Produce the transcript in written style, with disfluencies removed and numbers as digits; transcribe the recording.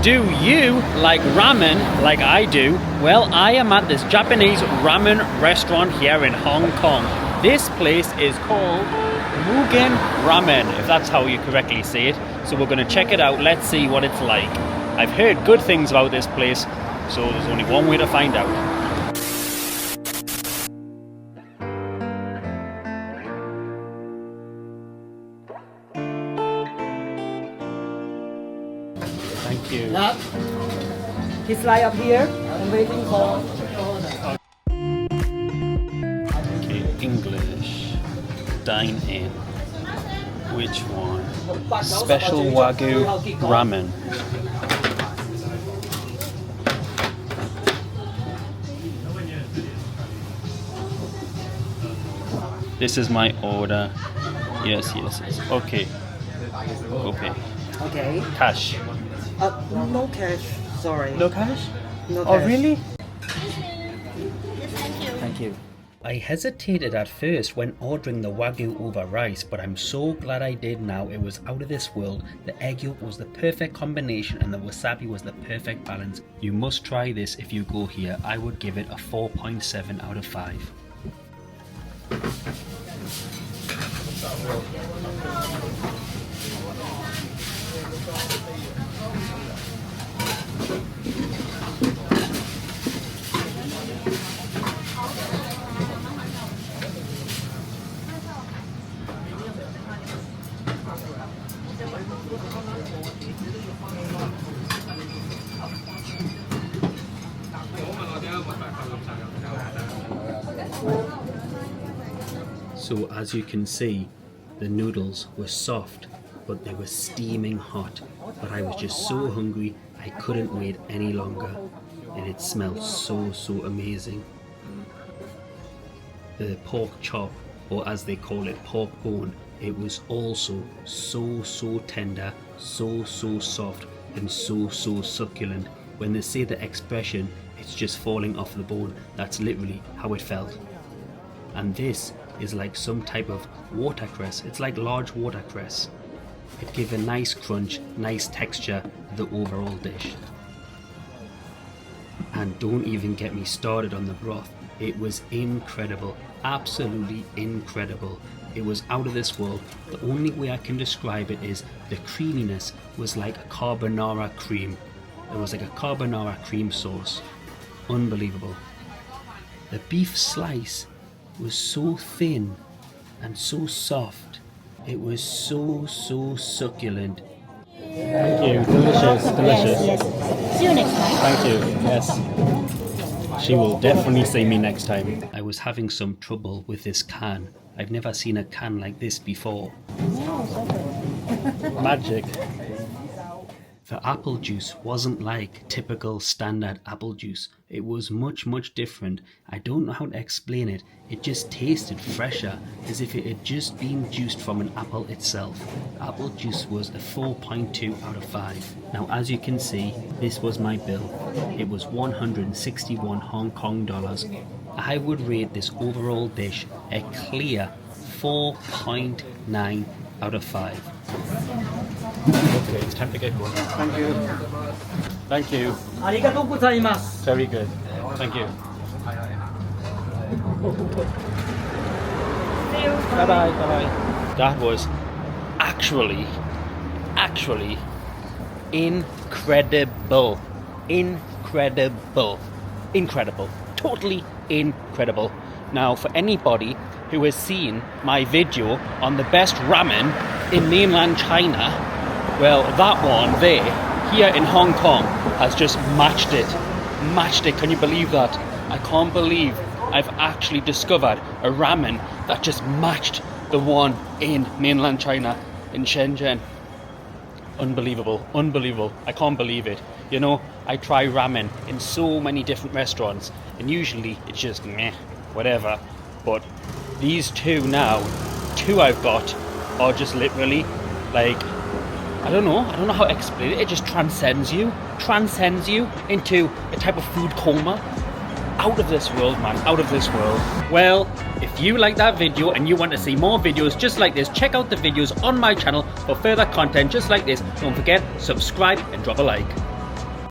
Do you like ramen like I do? Well, I am at this Japanese ramen restaurant here in Hong Kong. This place is called Mugen Ramen, if that's how you correctly say it. So we're going to check it out. Let's see what it's like. I've heard good things about this place, so there's only one way to find out. Thank you. His line up here. I'm waiting for. Okay, English. Dine in. Which one? Special Wagyu Ramen. This is my order. Yes. Okay. Go pay. Okay. Cash. No cash. Sorry. No cash? No Oh, cash. really? Thank you. I hesitated at first when ordering the Wagyu over rice, but I'm so glad I did now. It was out of this world. The egg yolk was the perfect combination and the wasabi was the perfect balance. You must try this if you go here. I would give it a 4.7 out of 5. So as you can see, the noodles were soft, but they were steaming hot. But I was just so hungry, I couldn't wait any longer. And it smelled so amazing. The pork chop, or as they call it, pork bone, it was also so tender, so soft, and so succulent. When they say the expression, it's just falling off the bone, that's literally how it felt. And this is like some type of watercress. It's like large watercress. It gave a nice crunch, nice texture to the overall dish. And don't even get me started on the broth. It was incredible, absolutely incredible. It was out of this world. The only way I can describe it is the creaminess was like a carbonara cream. It was like a carbonara cream sauce. Unbelievable. The beef slice was so thin and so soft. It was so succulent. Thank you. Delicious. Yes. See you next time. Thank you. Yes. She will definitely see me next time. I was having some trouble with this can. I've never seen a can like this before. Magic. The apple juice wasn't like typical standard apple juice. It was much different. I don't know how to explain it. It just tasted fresher, as if it had just been juiced from an apple itself. Apple juice was a 4.2 out of 5. Now as you can see, this was my bill. It was 161 Hong Kong dollars. I would rate this overall dish a clear 4.9 out of 5. Okay, it's time to get going. Thank you. Thank you. Arigatou gozaimasu. Very good. Thank you. Bye-bye. That was actually incredible. Incredible. Totally incredible. Now, for anybody who has seen my video on the best ramen in mainland China, well, that one there, here in Hong Kong, has just matched it. Can you believe that? I can't believe I've actually discovered a ramen that just matched the one in mainland China, in Shenzhen. Unbelievable. I can't believe it. You know, I try ramen in so many different restaurants, and usually it's just meh, whatever. But these two I've got are just literally like, I don't know how to explain it. It just transcends you into a type of food coma. out of this world, man, out of this world. Well, if you like that video and you want to see more videos just like this, check out the videos on my channel for further content just like this. Don't forget, subscribe and drop a like.